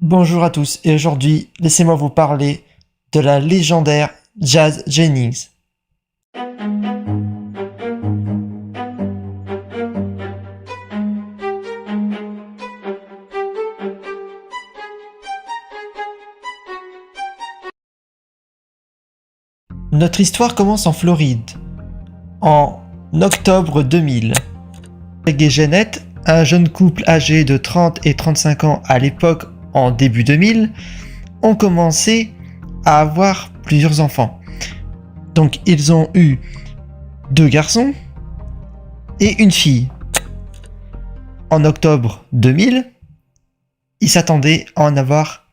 Bonjour à tous et aujourd'hui, laissez-moi vous parler de la légendaire Jazz Jennings. Notre histoire commence en Floride, en octobre 2000. Greg et Jeannette, un jeune couple âgé de 30 et 35 ans à l'époque, en début 2000, ont commencé à avoir plusieurs enfants. Donc ils ont eu 2 garçons et une fille. En octobre 2000, ils s'attendaient à en avoir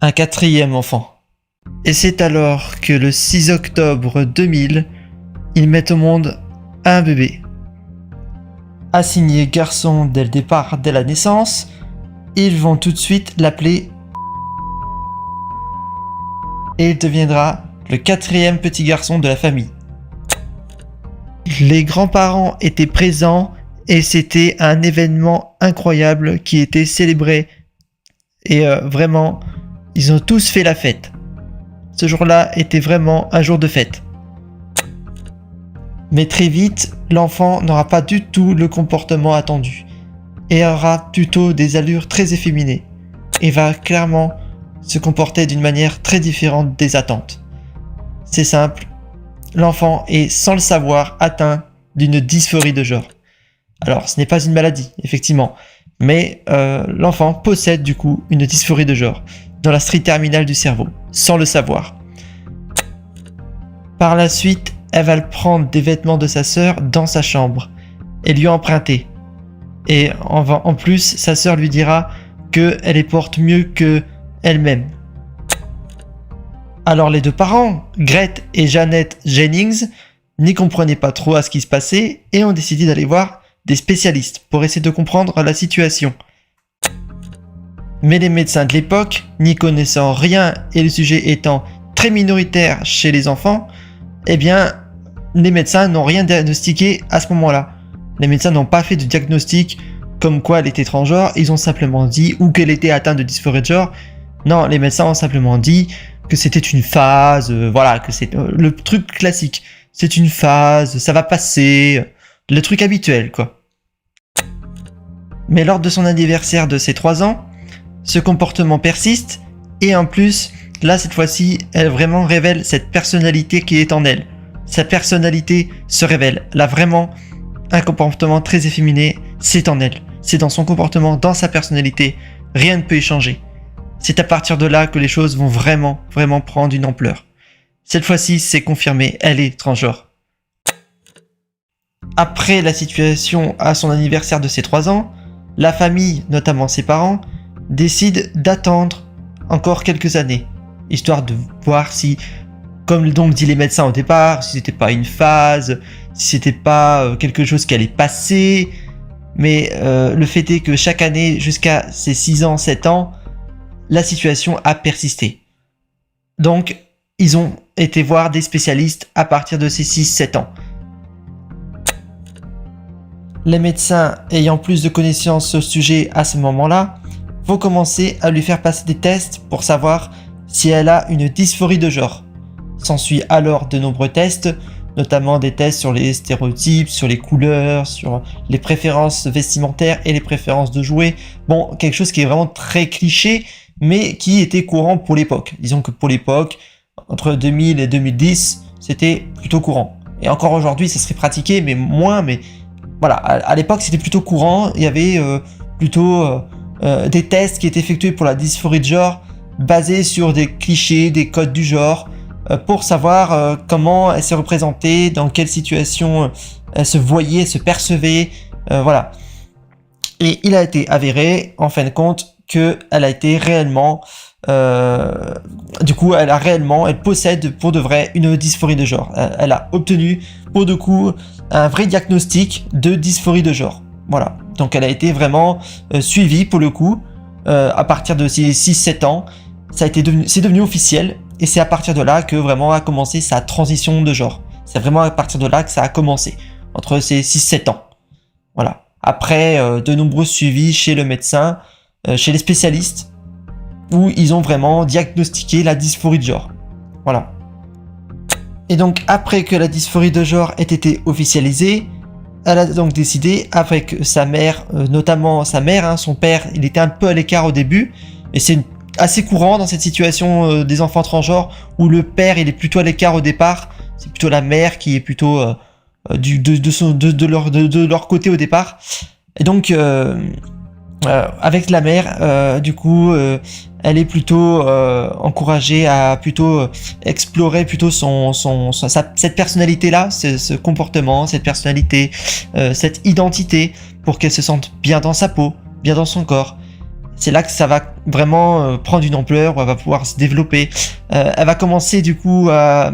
un 4e enfant. Et c'est alors que le 6 octobre 2000, ils mettent au monde un bébé. Assigné garçon dès le départ, dès la naissance, ils vont tout de suite l'appeler et il deviendra le 4e petit garçon de la famille. Les grands-parents étaient présents et c'était un événement incroyable qui était célébré et vraiment, ils ont tous fait la fête. Ce jour-là était vraiment un jour de fête. Mais très vite, l'enfant n'aura pas du tout le comportement attendu et aura plutôt des allures très efféminées et va clairement se comporter d'une manière très différente des attentes. C'est simple, l'enfant est sans le savoir atteint d'une dysphorie de genre. Alors ce n'est pas une maladie, effectivement, mais l'enfant possède du coup une dysphorie de genre dans la strie terminale du cerveau, sans le savoir. Par la suite, elle va prendre des vêtements de sa sœur dans sa chambre et lui emprunter. Et en plus, sa sœur lui dira qu'elle les porte mieux que elle-même. Alors les 2 parents, Greg et Jeannette Jennings, n'y comprenaient pas trop à ce qui se passait et ont décidé d'aller voir des spécialistes pour essayer de comprendre la situation. Mais les médecins de l'époque, n'y connaissant rien et le sujet étant très minoritaire chez les enfants, eh bien, les médecins n'ont rien diagnostiqué à ce moment-là. Les médecins n'ont pas fait de diagnostic comme quoi elle était transgenre, ils ont simplement dit ou qu'elle était atteinte de dysphorie de genre. Non, les médecins ont simplement dit que c'était une phase, voilà, que c'est le truc classique. C'est une phase, ça va passer, le truc habituel, quoi. Mais lors de son anniversaire de ses 3 ans, ce comportement persiste et en plus, là cette fois-ci, elle vraiment révèle cette personnalité qui est en elle. Sa personnalité se révèle. Elle a vraiment un comportement très efféminé, c'est en elle. C'est dans son comportement, dans sa personnalité. Rien ne peut y changer. C'est à partir de là que les choses vont vraiment prendre une ampleur. Cette fois-ci, c'est confirmé, elle est transgenre. Après la situation à son anniversaire de ses 3 ans, la famille, notamment ses parents, décide d'attendre encore quelques années, histoire de voir si, comme donc dit les médecins au départ, si c'était pas une phase, si c'était pas quelque chose qui allait passer, mais le fait est que chaque année, jusqu'à ses 6 ans, 7 ans, la situation a persisté. Donc, ils ont été voir des spécialistes à partir de ses 6-7 ans. Les médecins, ayant plus de connaissances sur le sujet à ce moment-là, vont commencer à lui faire passer des tests pour savoir si elle a une dysphorie de genre. S'ensuit alors de nombreux tests, notamment des tests sur les stéréotypes, sur les couleurs, sur les préférences vestimentaires et les préférences de jouets. Bon, quelque chose qui est vraiment très cliché, mais qui était courant pour l'époque. Disons que pour l'époque, entre 2000 et 2010, c'était plutôt courant. Et encore aujourd'hui, ça serait pratiqué, mais moins, mais voilà, à l'époque, c'était plutôt courant. Il y avait plutôt des tests qui étaient effectués pour la dysphorie de genre, basés sur des clichés, des codes du genre, pour savoir comment elle s'est représentée, dans quelle situation elle se voyait, se percevait, voilà. Et il a été avéré, en fin de compte, qu'elle a été réellement, du coup, elle possède pour de vrai une dysphorie de genre. Elle a obtenu, pour de coup, un vrai diagnostic de dysphorie de genre. Voilà. Donc elle a été vraiment suivie, pour le coup, à partir de ses 6-7 ans. C'est devenu officiel. Et c'est à partir de là que vraiment a commencé sa transition de genre. C'est vraiment à partir de là que ça a commencé, entre ses 6-7 ans. Voilà. Après de nombreux suivis chez le médecin, chez les spécialistes, où ils ont vraiment diagnostiqué la dysphorie de genre. Voilà. Et donc après que la dysphorie de genre ait été officialisée, elle a donc décidé avec sa mère, notamment sa mère, son père, il était un peu à l'écart au début, et c'est assez courant dans cette situation des enfants transgenres où le père il est plutôt à l'écart au départ, c'est plutôt la mère qui est plutôt de leur côté au départ. Et donc avec la mère, du coup, elle est plutôt encouragée à plutôt explorer plutôt cette personnalité-là, ce comportement, cette personnalité, cette identité, pour qu'elle se sente bien dans sa peau, bien dans son corps. C'est là que ça va vraiment prendre une ampleur, où elle va pouvoir se développer. Elle va commencer du coup à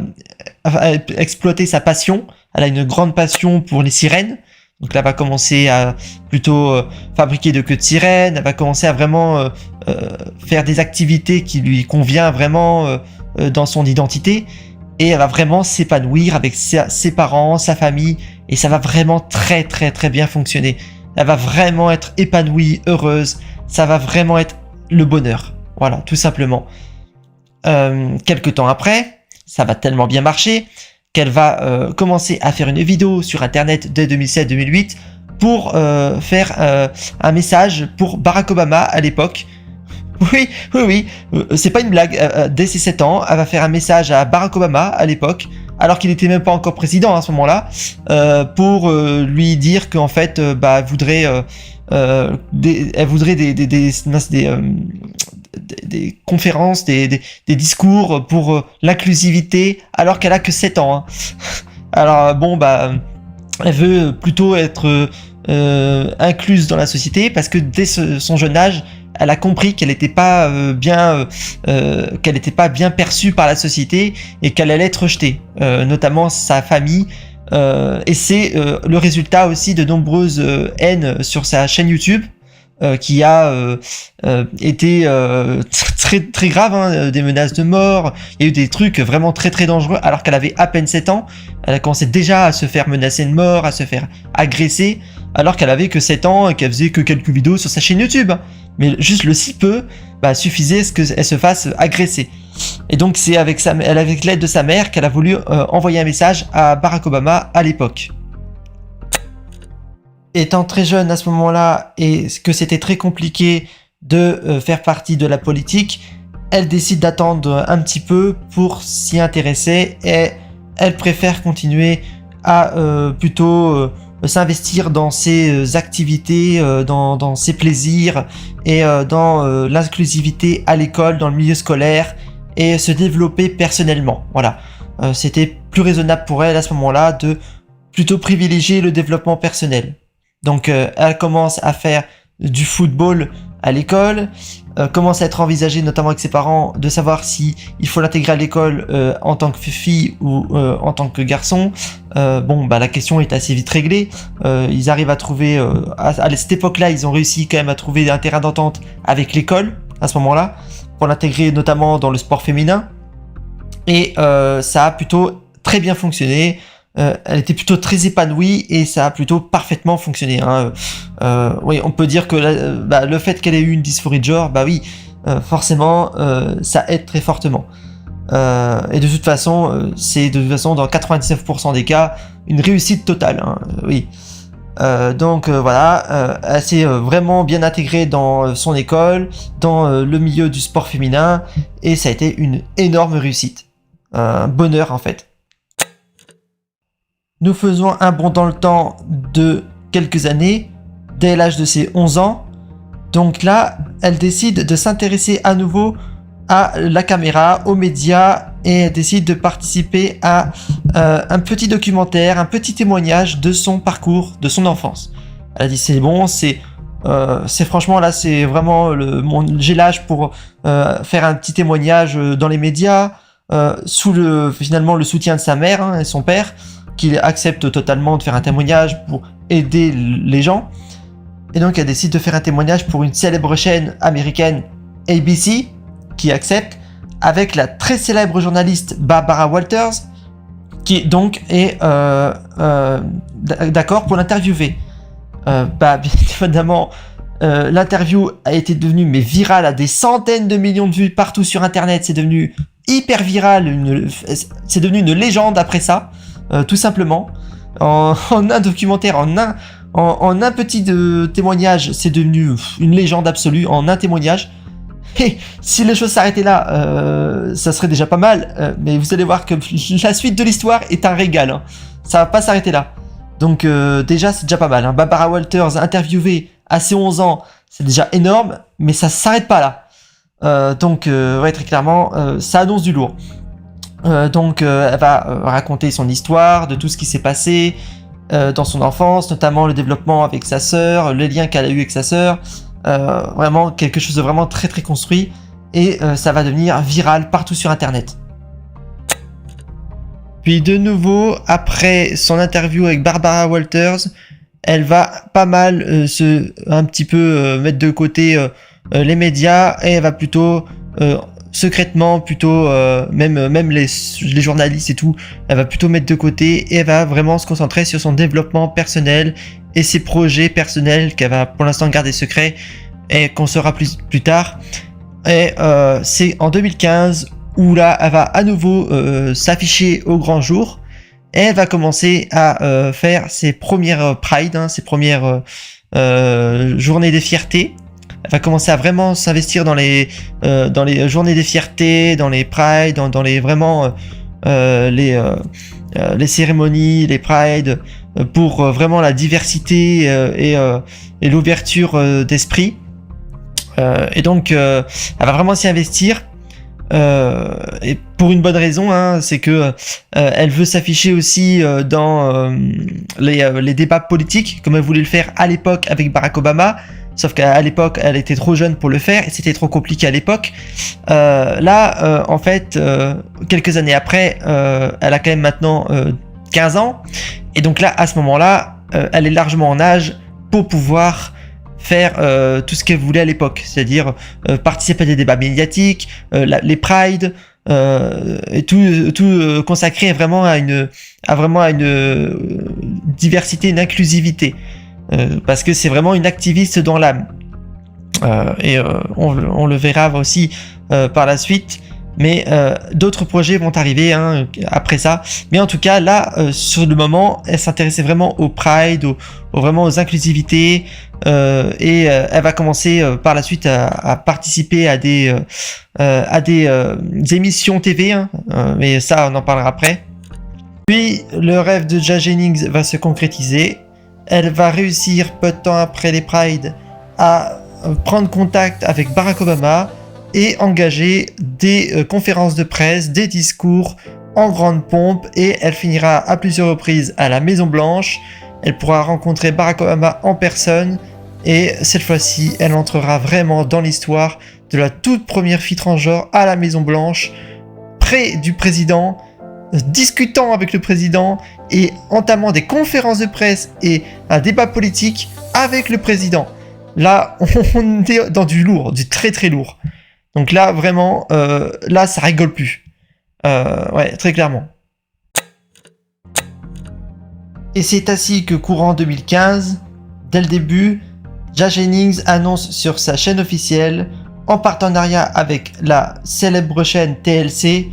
exploiter sa passion. Elle a une grande passion pour les sirènes. Donc là, elle va commencer à plutôt fabriquer de queues de sirène. Elle va commencer à vraiment faire des activités qui lui conviennent vraiment dans son identité. Et elle va vraiment s'épanouir avec ses parents, sa famille. Et ça va vraiment très très très bien fonctionner. Elle va vraiment être épanouie, heureuse. Ça va vraiment être le bonheur. Voilà, tout simplement. Quelques temps après, ça va tellement bien marcher qu'elle va commencer à faire une vidéo sur internet dès 2007-2008 pour faire un message pour Barack Obama à l'époque. Oui, c'est pas une blague. Dès ses 7 ans, elle va faire un message à Barack Obama à l'époque, alors qu'il n'était même pas encore président à ce moment-là, pour lui dire qu'en fait, elle voudrait des conférences, des discours pour l'inclusivité, alors qu'elle a que 7 ans. Alors elle veut plutôt être incluse dans la société, parce que dès son jeune âge, elle a compris qu'elle n'était pas bien perçue par la société et qu'elle allait être rejetée, notamment sa famille. Et c'est le résultat aussi de nombreuses haines sur sa chaîne YouTube, qui a été très très grave, des menaces de mort. Il y a eu des trucs vraiment très très dangereux, alors qu'elle avait à peine 7 ans. Elle a commencé déjà à se faire menacer de mort, à se faire agresser, alors qu'elle avait que 7 ans et qu'elle faisait que quelques vidéos sur sa chaîne YouTube. Mais juste le si peu suffisait à ce qu'elle se fasse agresser. Et donc c'est avec l'aide de sa mère qu'elle a voulu envoyer un message à Barack Obama à l'époque. Étant très jeune à ce moment-là, et que c'était très compliqué de faire partie de la politique, elle décide d'attendre un petit peu pour s'y intéresser, et elle préfère continuer à plutôt s'investir dans ses activités, dans ses plaisirs, et dans l'inclusivité à l'école, dans le milieu scolaire, et se développer personnellement. Voilà, c'était plus raisonnable pour elle à ce moment-là de plutôt privilégier le développement personnel. Donc elle commence à faire du football à l'école, commence à être envisagée notamment avec ses parents de savoir si il faut l'intégrer à l'école en tant que fille ou en tant que garçon. La question est assez vite réglée. Ils arrivent à trouver, à cette époque-là, ils ont réussi quand même à trouver un terrain d'entente avec l'école à ce moment-là pour l'intégrer notamment dans le sport féminin. Et ça a plutôt très bien fonctionné. Elle était plutôt très épanouie et ça a plutôt parfaitement fonctionné. Oui, on peut dire que le fait qu'elle ait eu une dysphorie de genre, forcément, ça aide très fortement. Et de toute façon, c'est dans 99% des cas une réussite totale. Oui. Elle s'est vraiment bien intégrée dans son école, dans le milieu du sport féminin, et ça a été une énorme réussite. Un bonheur en fait. Nous faisons un bond dans le temps de quelques années, dès l'âge de ses 11 ans. Donc là, elle décide de s'intéresser à nouveau à la caméra, aux médias, et elle décide de participer à un petit documentaire, un petit témoignage de son parcours, de son enfance. Elle a dit c'est bon, c'est franchement là, c'est vraiment j'ai l'âge pour faire un petit témoignage dans les médias, sous finalement le soutien de sa mère et son père, qui accepte totalement de faire un témoignage pour aider les gens. Et donc elle décide de faire un témoignage pour une célèbre chaîne américaine, ABC, qui accepte, avec la très célèbre journaliste Barbara Walters, qui donc est d'accord pour l'interviewer. Bien évidemment, L'interview a été devenue mais virale, à des centaines de millions de vues partout sur internet. C'est devenu hyper viral, c'est devenu une légende après ça, tout simplement. En un documentaire, en un petit témoignage, c'est devenu une légende absolue, en un témoignage. Et si les choses s'arrêtaient là, ça serait déjà pas mal, mais vous allez voir que la suite de l'histoire est un régal, hein. Ça va pas s'arrêter là. Donc déjà, c'est déjà pas mal, hein. Barbara Walters interviewée à ses 11 ans, c'est déjà énorme, mais ça s'arrête pas là. Donc ouais, très clairement, ça annonce du lourd. Donc elle va raconter son histoire, de tout ce qui s'est passé dans son enfance, notamment le développement avec sa sœur, les liens qu'elle a eu avec sa sœur. Vraiment quelque chose de vraiment très très construit, et ça va devenir viral partout sur internet. Puis de nouveau, après son interview avec Barbara Walters, elle va pas mal un petit peu mettre de côté les médias, et elle va plutôt secrètement, même les journalistes et tout, elle va plutôt mettre de côté, et elle va vraiment se concentrer sur son développement personnel et ses projets personnels qu'elle va pour l'instant garder secrets et qu'on saura plus tard. Et c'est en 2015 où là elle va à nouveau s'afficher au grand jour, et elle va commencer à faire ses premières Pride, hein, ses premières journées des fiertés. Elle va commencer à vraiment s'investir dans les journées des fiertés, dans les Pride, dans les vraiment les cérémonies, les Pride, pour vraiment la diversité et l'ouverture d'esprit. Et donc elle va vraiment s'y investir, et pour une bonne raison, hein, c'est que elle veut s'afficher aussi dans les débats politiques, comme elle voulait le faire à l'époque avec Barack Obama. Sauf qu'à l'époque, elle était trop jeune pour le faire, et c'était trop compliqué à l'époque. Là, en fait, quelques années après, elle a quand même maintenant 15 ans. Et donc là, à ce moment-là, elle est largement en âge pour pouvoir faire tout ce qu'elle voulait à l'époque. C'est-à-dire participer à des débats médiatiques, les Pride, et tout consacré vraiment à une diversité, une inclusivité. Parce que c'est vraiment une activiste dans l'âme. Et on le verra aussi par la suite. Mais d'autres projets vont arriver, hein, après ça. Mais en tout cas, là, sur le moment, elle s'intéressait vraiment au Pride, vraiment aux inclusivités. Et elle va commencer par la suite à participer à des émissions TV. Hein, mais ça, on en parlera après. Puis, le rêve de Jazz Jennings va se concrétiser. Elle va réussir, peu de temps après les Pride, à prendre contact avec Barack Obama et engager des conférences de presse, des discours en grande pompe, et elle finira à plusieurs reprises à la Maison Blanche. Elle pourra rencontrer Barack Obama en personne, et cette fois-ci, elle entrera vraiment dans l'histoire de la toute première fille transgenre à la Maison Blanche, près du président, discutant avec le président et entamant des conférences de presse et un débat politique avec le président. Là, on est dans du lourd, du très très lourd. Donc là, vraiment, là, ça rigole plus. Ouais, très clairement. Et c'est ainsi que courant 2015, dès le début, Jazz Jennings annonce sur sa chaîne officielle, en partenariat avec la célèbre chaîne TLC,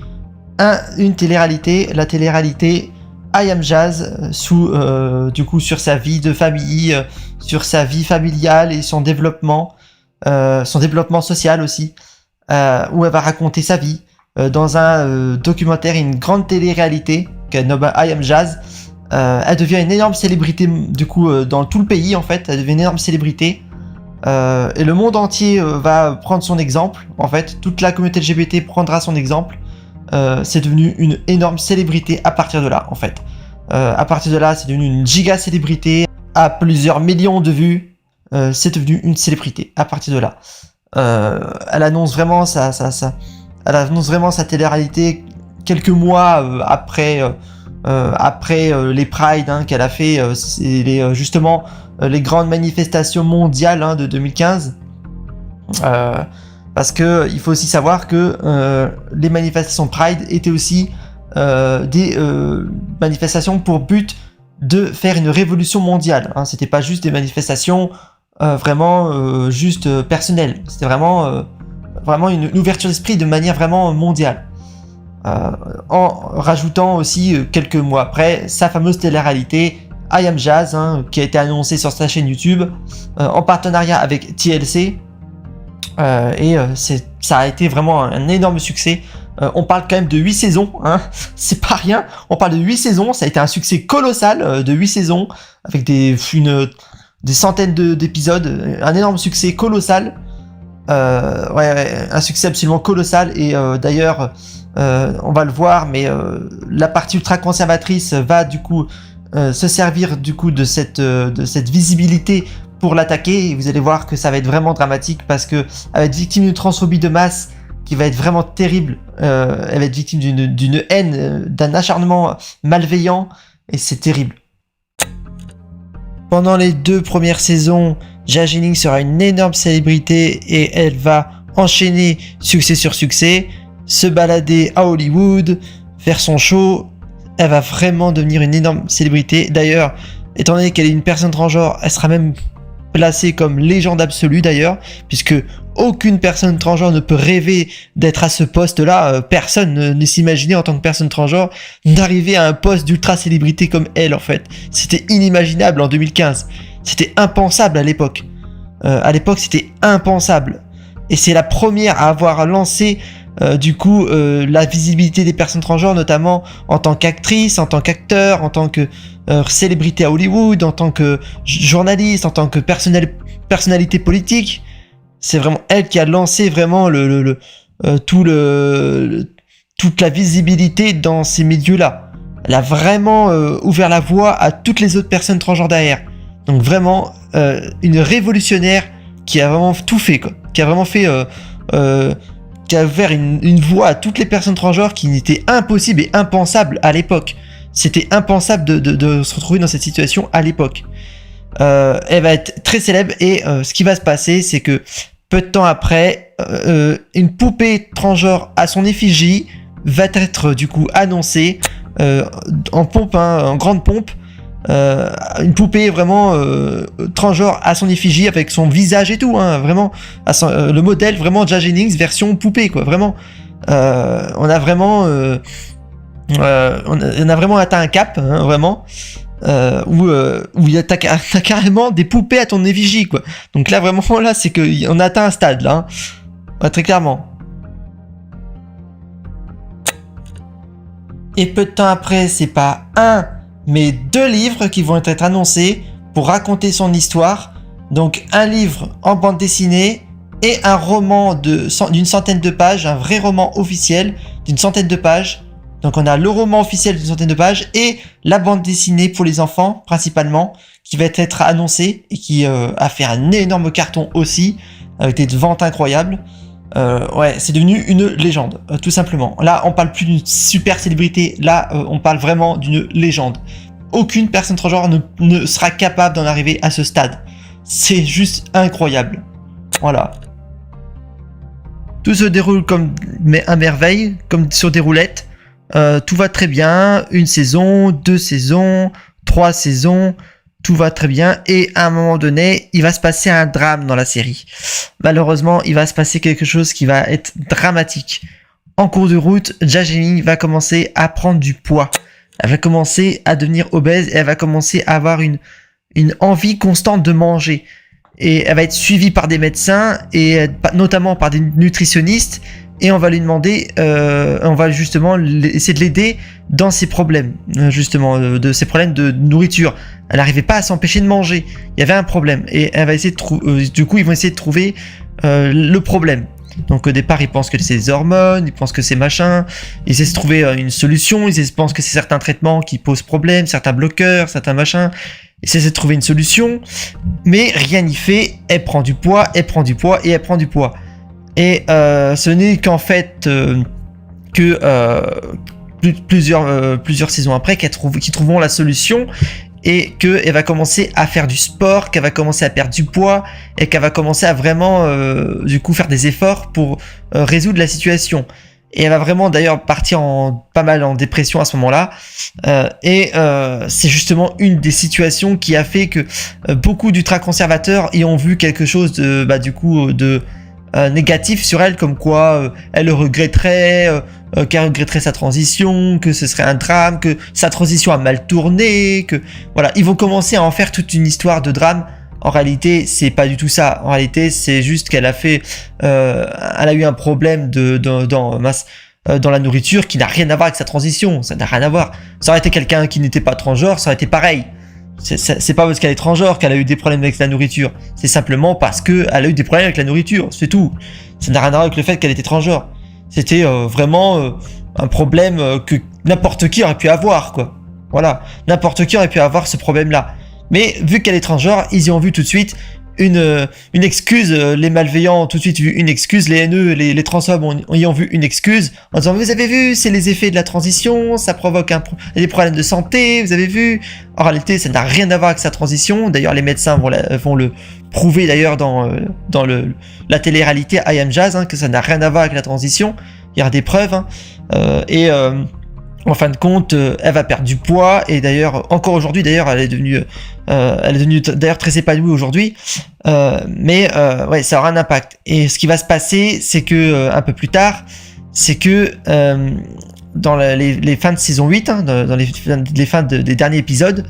une télé-réalité, la télé-réalité I Am Jazz, du coup sur sa vie de famille, sur sa vie familiale et son développement social aussi, où elle va raconter sa vie dans un documentaire, une grande télé-réalité qu'elle nomme I Am Jazz. Elle devient une énorme célébrité du coup dans tout le pays en fait, elle devient une énorme célébrité. Et le monde entier va prendre son exemple, en fait, toute la communauté LGBT prendra son exemple. C'est devenu une énorme célébrité à partir de là, en fait. À partir de là, c'est devenu une giga célébrité à plusieurs millions de vues. C'est devenu une célébrité à partir de là. Elle annonce vraiment sa télé-réalité quelques mois après les Pride, hein, qu'elle a fait, justement les grandes manifestations mondiales, hein, de 2015. Parce que il faut aussi savoir que les manifestations Pride étaient aussi des manifestations pour but de faire une révolution mondiale. Hein. C'était pas juste des manifestations vraiment juste personnelle. C'était vraiment une ouverture d'esprit de manière vraiment mondiale. En rajoutant aussi quelques mois après sa fameuse télé-réalité I Am Jazz, hein, qui a été annoncée sur sa chaîne YouTube en partenariat avec TLC. Ça a été vraiment un énorme succès. On parle quand même de 8 saisons, hein. C'est pas rien. On parle de 8 saisons, ça a été un succès colossal de 8 saisons, avec des centaines d'épisodes, un énorme succès colossal. Un succès absolument colossal. Et d'ailleurs, on va le voir, mais la partie ultra conservatrice va du coup se servir du coup de cette visibilité pour l'attaquer, et vous allez voir que ça va être vraiment dramatique parce que elle va être victime d'une transphobie de masse qui va être vraiment terrible. Elle va être victime d'une haine, d'un acharnement malveillant, et c'est terrible. Pendant les 2 premières saisons, Jazz Jennings sera une énorme célébrité et elle va enchaîner succès sur succès, se balader à Hollywood, faire son show. Elle va vraiment devenir une énorme célébrité. D'ailleurs, étant donné qu'elle est une personne transgenre, elle sera même placée comme légende absolue d'ailleurs, puisque aucune personne transgenre ne peut rêver d'être à ce poste-là. Personne ne s'imaginait en tant que personne transgenre d'arriver à un poste d'ultra célébrité comme elle en fait. C'était inimaginable en 2015. C'était impensable à l'époque. C'était impensable. Et c'est la première à avoir lancé la visibilité des personnes transgenres, notamment en tant qu'actrice, en tant qu'acteur, en tant que célébrité à Hollywood, en tant que journaliste, en tant que personnalité politique. C'est vraiment elle qui a lancé vraiment toute la visibilité dans ces milieux-là. Elle a vraiment ouvert la voie à toutes les autres personnes transgenres derrière. Donc vraiment une révolutionnaire qui a vraiment tout fait, quoi. Qui a vraiment fait qui a ouvert une voie à toutes les personnes transgenres qui n'étaient impossibles et impensables à l'époque. C'était impensable de se retrouver dans cette situation à l'époque. Elle va être très célèbre et ce qui va se passer, c'est que peu de temps après, une poupée transgenre à son effigie va être du coup annoncée en pompe, hein, en grande pompe. Une poupée vraiment transgenre à son effigie avec son visage et tout, hein, vraiment le modèle vraiment Jazz Jennings version poupée, quoi, vraiment. On a vraiment atteint un cap, hein, vraiment, où t'as carrément des poupées à ton effigie, quoi. Donc là vraiment là c'est que on a atteint un stade là, hein. Ouais, très clairement. Et peu de temps après, c'est pas un mais 2 livres qui vont être annoncés pour raconter son histoire. Donc un livre en bande dessinée et un roman d'une centaine de pages, un vrai roman officiel d'une centaine de pages. Donc on a le roman officiel d'une centaine de pages et la bande dessinée pour les enfants principalement, qui va être annoncée et qui a fait un énorme carton aussi, avec des ventes incroyables. C'est devenu une légende, tout simplement. Là, on parle plus d'une super célébrité, là, on parle vraiment d'une légende. Aucune personne transgenre ne sera capable d'en arriver à ce stade. C'est juste incroyable. Voilà. Tout se déroule à merveille, comme sur des roulettes. Tout va très bien. 1 saison, 2 saisons, 3 saisons. Tout va très bien et à un moment donné, il va se passer un drame dans la série. Malheureusement, il va se passer quelque chose qui va être dramatique. En cours de route, Jazz Jennings va commencer à prendre du poids. Elle va commencer à devenir obèse et elle va commencer à avoir une envie constante de manger. Et elle va être suivie par des médecins et notamment par des nutritionnistes. Et on va lui demander, on va justement essayer de l'aider dans ses problèmes, justement, de ses problèmes de nourriture. Elle n'arrivait pas à s'empêcher de manger. Il y avait un problème. Et elle va essayer du coup, ils vont essayer de trouver le problème. Donc au départ, ils pensent que c'est des hormones, ils pensent que c'est machin. Ils essaient de trouver une solution. Ils pensent que c'est certains traitements qui posent problème, certains bloqueurs, certains machins. Ils essaient de trouver une solution. Mais rien n'y fait. Elle prend du poids, elle prend du poids et elle prend du poids. Et ce n'est qu'en fait plusieurs saisons après qu'ils trouveront la solution et qu'elle va commencer à faire du sport, qu'elle va commencer à perdre du poids et qu'elle va commencer à vraiment du coup faire des efforts pour résoudre la situation. Et elle va vraiment d'ailleurs partir pas mal en dépression à ce moment-là. C'est justement une des situations qui a fait que beaucoup d'ultra-conservateurs y ont vu quelque chose de négatif sur elle, comme quoi elle le regretterait, qu'elle regretterait sa transition, que ce serait un drame, que sa transition a mal tourné, que voilà, ils vont commencer à en faire toute une histoire de drame. En réalité, c'est pas du tout ça. En réalité, c'est juste qu'elle a eu un problème dans la nourriture qui n'a rien à voir avec sa transition. Ça n'a rien à voir. Ça aurait été quelqu'un qui n'était pas transgenre, ça aurait été pareil. C'est pas parce qu'elle est transgenre qu'elle a eu des problèmes avec la nourriture. C'est simplement parce qu'elle a eu des problèmes avec la nourriture. C'est tout. Ça n'a rien à voir avec le fait qu'elle était transgenre. C'était vraiment un problème que n'importe qui aurait pu avoir, quoi. Voilà. N'importe qui aurait pu avoir ce problème-là. Mais vu qu'elle est transgenre, ils y ont vu tout de suite une excuse. Les malveillants ont tout de suite vu une excuse. Les haineux, les transphobes y ont vu une excuse en disant: vous avez vu, c'est les effets de la transition, ça provoque des problèmes de santé, vous avez vu. En réalité, ça n'a rien à voir avec sa transition. D'ailleurs, les médecins vont le prouver d'ailleurs dans la télé-réalité I Am Jazz, que ça n'a rien à voir avec la transition. Il y a des preuves. En fin de compte, elle va perdre du poids, et d'ailleurs, encore aujourd'hui, d'ailleurs, elle est devenue d'ailleurs très épanouie aujourd'hui, ouais, ça aura un impact. Et ce qui va se passer, c'est que, un peu plus tard, c'est que, dans les fins de saison 8, dans les fins des derniers épisodes,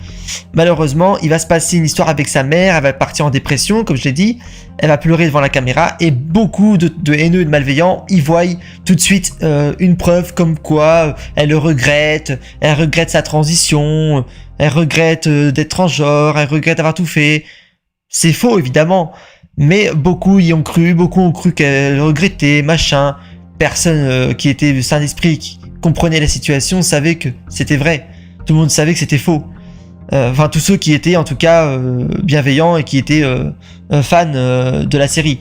malheureusement, il va se passer une histoire avec sa mère. Elle va partir en dépression, comme je l'ai dit. Elle va pleurer devant la caméra, et beaucoup de haineux et de malveillants y voient tout de suite une preuve comme quoi elle le regrette, elle regrette sa transition, elle regrette d'être transgenre, elle regrette d'avoir tout fait. C'est faux, évidemment, mais beaucoup y ont cru, beaucoup ont cru qu'elle regrettait, machin. Personne qui était sain d'esprit, qui comprenait la situation, savait que c'était vrai. Tout le monde savait que c'était faux. Enfin, tous ceux qui étaient en tout cas bienveillants et qui étaient fans de la série.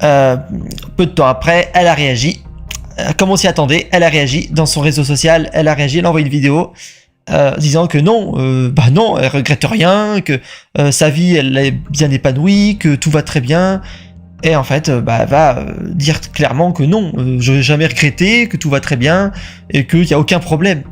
Peu de temps après, elle a réagi. Comme on s'y attendait, elle a réagi dans son réseau social. Elle a réagi, elle a envoyé une vidéo disant que non, non, elle regrette rien, que sa vie, elle est bien épanouie, que tout va très bien. Et en fait, elle va dire clairement que non, je n'ai jamais regretté, que tout va très bien et qu'il n'y a aucun problème.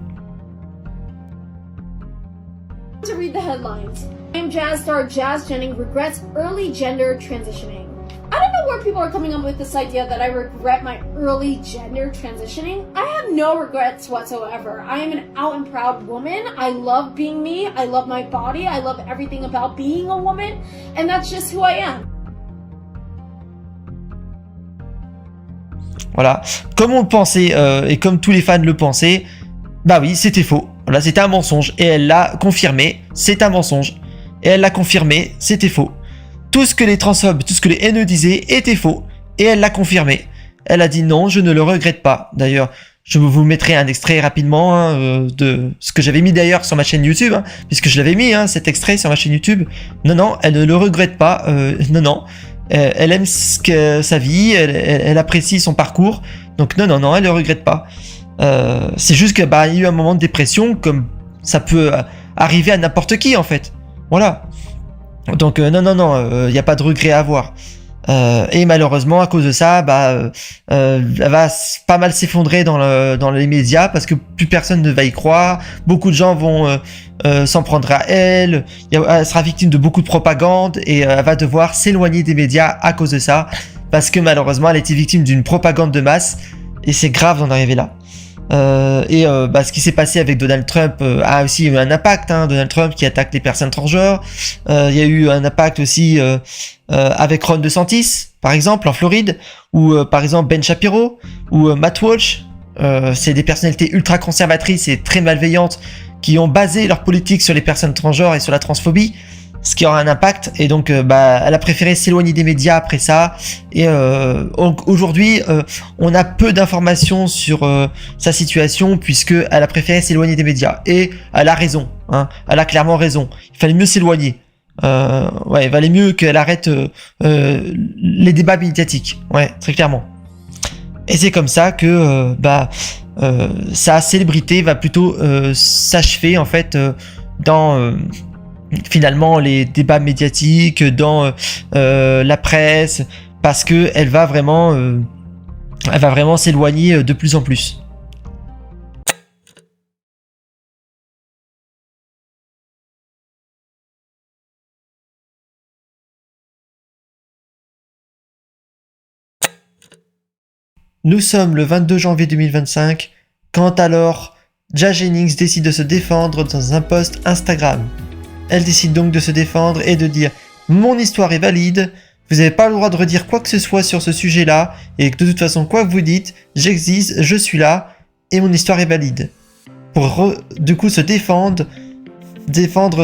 To read the headlines. I Am Jazz star Jazz Jennings regrets early gender transitioning. I don't know where people are coming up with this idea that I regret my early gender transitioning. I have no regrets whatsoever. I am an out and proud woman. I love being me. I love my body. I love everything about being a woman. And that's just who I am. Voilà. Comme on le pensait et comme tous les fans le pensaient, bah oui, c'était faux. Voilà, c'était un mensonge. Et elle l'a confirmé, c'est un mensonge. Et elle l'a confirmé, c'était faux. Tout ce que les transphobes, tout ce que les haineux disaient était faux. Et elle l'a confirmé. Elle a dit non, je ne le regrette pas. D'ailleurs, je vous mettrai un extrait rapidement de ce que j'avais mis d'ailleurs sur ma chaîne YouTube, puisque je l'avais mis, cet extrait sur ma chaîne YouTube. Non, non, elle ne le regrette pas. Non, non. Elle aime sa vie, elle apprécie son parcours. Donc non, non, non, elle ne le regrette pas. C'est juste qu'il y a eu un moment de dépression, comme ça peut arriver à n'importe qui en fait. Voilà. Donc non, non, non, il n'y a pas de regret à avoir. Et malheureusement, à cause de ça, elle va pas mal s'effondrer dans les médias, parce que plus personne ne va y croire. Beaucoup de gens vont s'en prendre à elle. Elle sera victime de beaucoup de propagande, et elle va devoir s'éloigner des médias à cause de ça, parce que malheureusement, elle a été victime d'une propagande de masse, et c'est grave d'en arriver là. Ce qui s'est passé avec Donald Trump a aussi eu un impact. Donald Trump qui attaque les personnes transgenres. Il y a eu un impact aussi avec Ron DeSantis, par exemple, en Floride, ou par exemple Ben Shapiro, ou Matt Walsh. C'est des personnalités ultra conservatrices et très malveillantes qui ont basé leur politique sur les personnes transgenres et sur la transphobie, ce qui aura un impact. Et donc elle a préféré s'éloigner des médias après ça, et aujourd'hui on a peu d'informations sur sa situation, puisque elle a préféré s'éloigner des médias, et elle a raison, elle a clairement raison. Il fallait mieux s'éloigner. Il valait mieux qu'elle arrête les débats médiatiques, très clairement. Et c'est comme ça que sa célébrité va plutôt s'achever en fait dans finalement les débats médiatiques, dans la presse, parce que elle va vraiment elle va vraiment s'éloigner de plus en plus. Nous sommes le 22 janvier 2025, quand alors Jazz Jennings décide de se défendre dans un post Instagram. Elle décide donc de se défendre et de dire « Mon histoire est valide, vous n'avez pas le droit de redire quoi que ce soit sur ce sujet-là, et de toute façon quoi que vous dites, j'existe, je suis là, et mon histoire est valide. » Pour du coup se défendre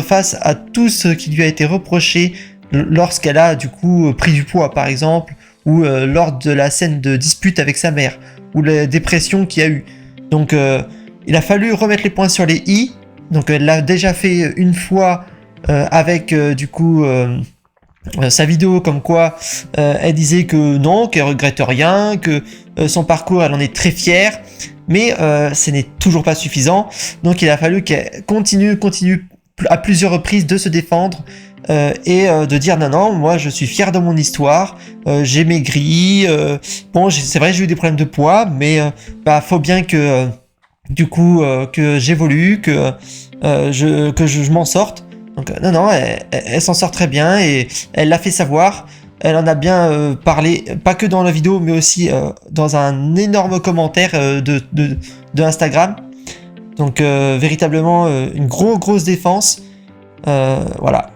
face à tout ce qui lui a été reproché lorsqu'elle a du coup pris du poids par exemple, ou lors de la scène de dispute avec sa mère, ou la dépression qu'il y a eu. Donc il a fallu remettre les points sur les i. Donc elle l'a déjà fait une fois avec du coup sa vidéo comme quoi elle disait que non, qu'elle regrette rien, que son parcours elle en est très fière, mais ce n'est toujours pas suffisant. Donc il a fallu qu'elle continue à plusieurs reprises de se défendre et de dire non, moi je suis fier de mon histoire, j'ai maigri, bon c'est vrai j'ai eu des problèmes de poids, mais faut bien que du coup que j'évolue, que je m'en sorte. Donc non, elle s'en sort très bien et elle l'a fait savoir. Elle en a bien parlé, pas que dans la vidéo, mais aussi dans un énorme commentaire de Instagram. Donc véritablement une grosse défense. Voilà.